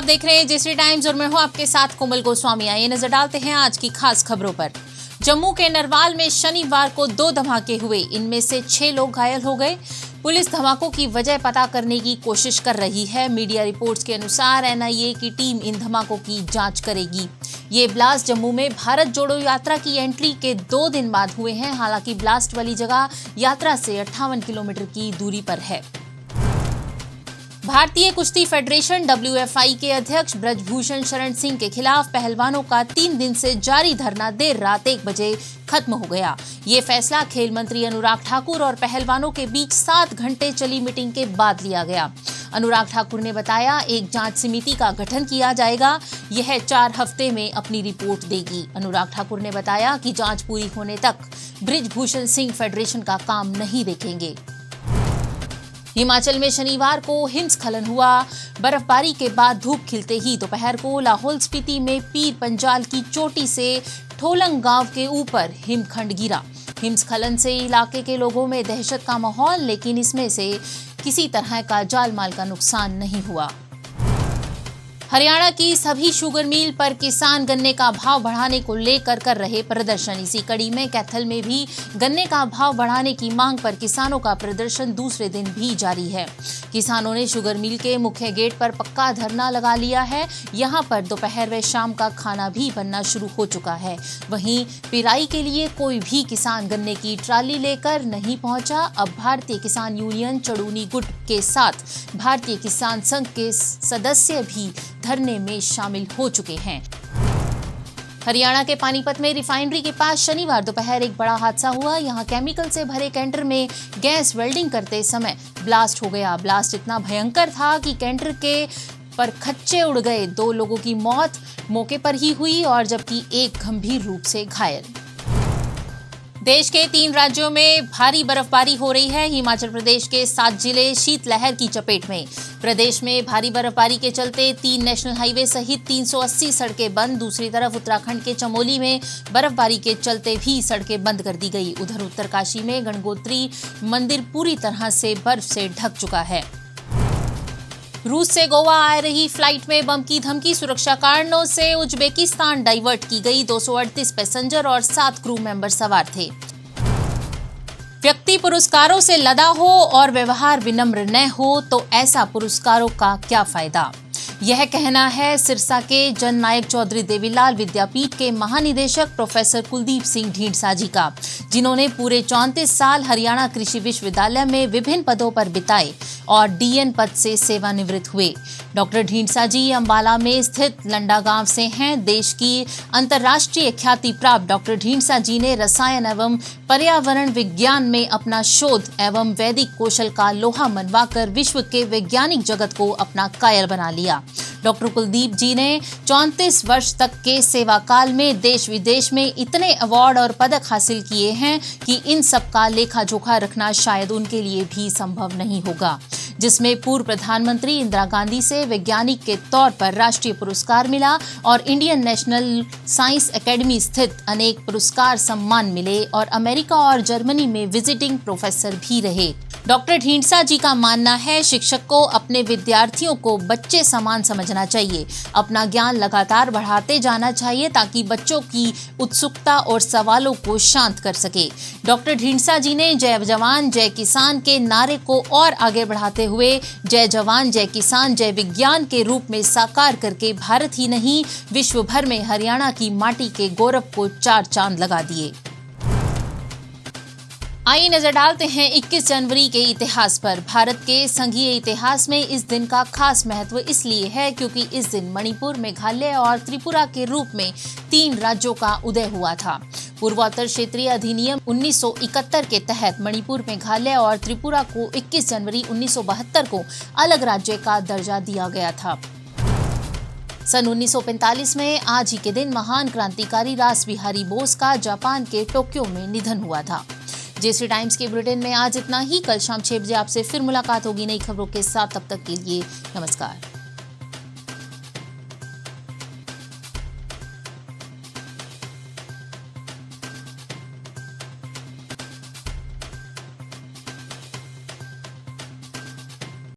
आप देख रहे हैं जयश्री टाइम्स और मैं हूं आपके साथ कोमल गोस्वामी। आइए नजर डालते हैं आज की खास खबरों पर। जम्मू के नरवाल में शनिवार को 2 धमाके हुए, इनमें से 6 लोग घायल हो गए। पुलिस धमाकों की वजह पता करने की कोशिश कर रही है। मीडिया रिपोर्ट्स के अनुसार एनआईए की टीम इन धमाकों की जांच करेगी। ये ब्लास्ट जम्मू में भारत जोड़ो यात्रा की एंट्री के 2 दिन बाद हुए हैं। हालांकि ब्लास्ट वाली जगह यात्रा से 58 किलोमीटर की दूरी पर है। भारतीय कुश्ती फेडरेशन WFI के अध्यक्ष ब्रजभूषण शरण सिंह के खिलाफ पहलवानों का 3 दिन से जारी धरना देर रात 1 बजे खत्म हो गया। ये फैसला खेल मंत्री अनुराग ठाकुर और पहलवानों के बीच 7 घंटे चली मीटिंग के बाद लिया गया। अनुराग ठाकुर ने बताया, एक जांच समिति का गठन किया जाएगा। यह 4 हफ्ते में अपनी रिपोर्ट देगी। अनुराग ठाकुर ने बताया कि जांच पूरी होने तक ब्रजभूषण सिंह फेडरेशन का काम नहीं देखेंगे। हिमाचल में शनिवार को हिमस्खलन हुआ। बर्फबारी के बाद धूप खिलते ही दोपहर को लाहौल स्पीति में पीर पंजाल की चोटी से ठोलंग गांव के ऊपर हिमखंड गिरा। हिमस्खलन से इलाके के लोगों में दहशत का माहौल, लेकिन इसमें से किसी तरह का जान माल का नुकसान नहीं हुआ। हरियाणा की सभी शुगर मिल पर किसान गन्ने का भाव बढ़ाने को लेकर कर रहे प्रदर्शन। इसी कड़ी में कैथल में भी गन्ने का भाव बढ़ाने की मांग पर किसानों का प्रदर्शन दूसरे दिन भी जारी है। किसानों ने शुगर मिल के मुख्य गेट पर पक्का धरना लगा लिया है। यहां पर दोपहर व शाम का खाना भी बनना शुरू हो चुका है। वहीं पिराई के लिए कोई भी किसान गन्ने की ट्राली लेकर नहीं पहुंचा। अब भारतीय किसान यूनियन चड़ूनी गुट के साथ भारतीय किसान संघ के सदस्य भी धरने में शामिल हो चुके हैं। हरियाणा के पानीपत में रिफाइनरी के पास शनिवार दोपहर एक बड़ा हादसा हुआ। यहां केमिकल से भरे कैंटर में गैस वेल्डिंग करते समय ब्लास्ट हो गया। ब्लास्ट इतना भयंकर था कि कैंटर के परखच्चे उड़ गए। 2 लोगों की मौत मौके पर ही हुई और जबकि एक गंभीर रूप से घायल। देश के 3 राज्यों में भारी बर्फबारी हो रही है। हिमाचल प्रदेश के 7 जिले शीतलहर की चपेट में। प्रदेश में भारी बर्फबारी के चलते 3 नेशनल हाईवे सहित 380 सड़कें बंद। दूसरी तरफ उत्तराखंड के चमोली में बर्फबारी के चलते भी सड़कें बंद कर दी गई। उधर उत्तरकाशी में गंगोत्री मंदिर पूरी तरह से बर्फ से ढक चुका है। रूस से गोवा आ रही फ्लाइट में बम की धमकी। सुरक्षा कारणों से उज्बेकिस्तान डाइवर्ट की गई। 238 पैसेंजर और 7 क्रू मेंबर सवार थे। व्यक्ति पुरस्कारों से लदा हो और व्यवहार विनम्र न हो तो ऐसा पुरस्कारों का क्या फायदा। यह कहना है सिरसा के जननायक चौधरी देवीलाल विद्यापीठ के महानिदेशक प्रोफेसर कुलदीप सिंह ढींढसा जी का, जिन्होंने पूरे 34 साल हरियाणा कृषि विश्वविद्यालय में विभिन्न पदों पर बिताए और डीएन पद से सेवानिवृत्त हुए। डॉक्टर ढींढसा जी अंबाला में स्थित लंडा गांव से हैं। देश की अंतर्राष्ट्रीय ख्याति प्राप्त डॉक्टर ढींढसा जी ने रसायन एवं पर्यावरण विज्ञान में अपना शोध एवं वैदिक कौशल का लोहा मनवाकर विश्व के वैज्ञानिक जगत को अपना कायल बना लिया। डॉक्टर कुलदीप जी ने 34 वर्ष तक के सेवा काल में देश विदेश में इतने अवार्ड और पदक हासिल किए हैं कि इन सब का लेखा जोखा रखना शायद उनके लिए भी संभव नहीं होगा। जिसमें पूर्व प्रधानमंत्री इंदिरा गांधी से वैज्ञानिक के तौर पर राष्ट्रीय पुरस्कार मिला और इंडियन नेशनल साइंस एकेडमी स्थित अनेक पुरस्कार सम्मान मिले और अमेरिका और जर्मनी में विजिटिंग प्रोफेसर भी रहे। डॉक्टर ढींढसा जी का मानना है शिक्षक को अपने विद्यार्थियों को बच्चे समान समझना चाहिए। अपना ज्ञान लगातार बढ़ाते जाना चाहिए ताकि बच्चों की उत्सुकता और सवालों को शांत कर सके। डॉक्टर ढींढसा जी ने जय जवान जय किसान के नारे को और आगे बढ़ाते हुए जय जवान जय किसान जय विज्ञान के रूप में साकार करके भारत ही नहीं विश्व भर में हरियाणा की माटी के गौरव को 4 चांद लगा दिए। आइए नजर डालते हैं 21 जनवरी के इतिहास पर। भारत के संघीय इतिहास में इस दिन का खास महत्व इसलिए है क्योंकि इस दिन मणिपुर, मेघालय और त्रिपुरा के रूप में 3 राज्यों का उदय हुआ था। पूर्वोत्तर क्षेत्रीय अधिनियम 1971 के तहत मणिपुर, मेघालय और त्रिपुरा को 21 जनवरी 1972 को अलग राज्य का दर्जा दिया गया था। सन 1945 में आज ही के दिन महान क्रांतिकारी रास बिहारी बोस का जापान के टोक्यो में निधन हुआ था। जयश्री टाइम्स के बुलेटिन में आज इतना ही। कल शाम 6 बजे आपसे फिर मुलाकात होगी नई खबरों के साथ। तब तक के लिए नमस्कार।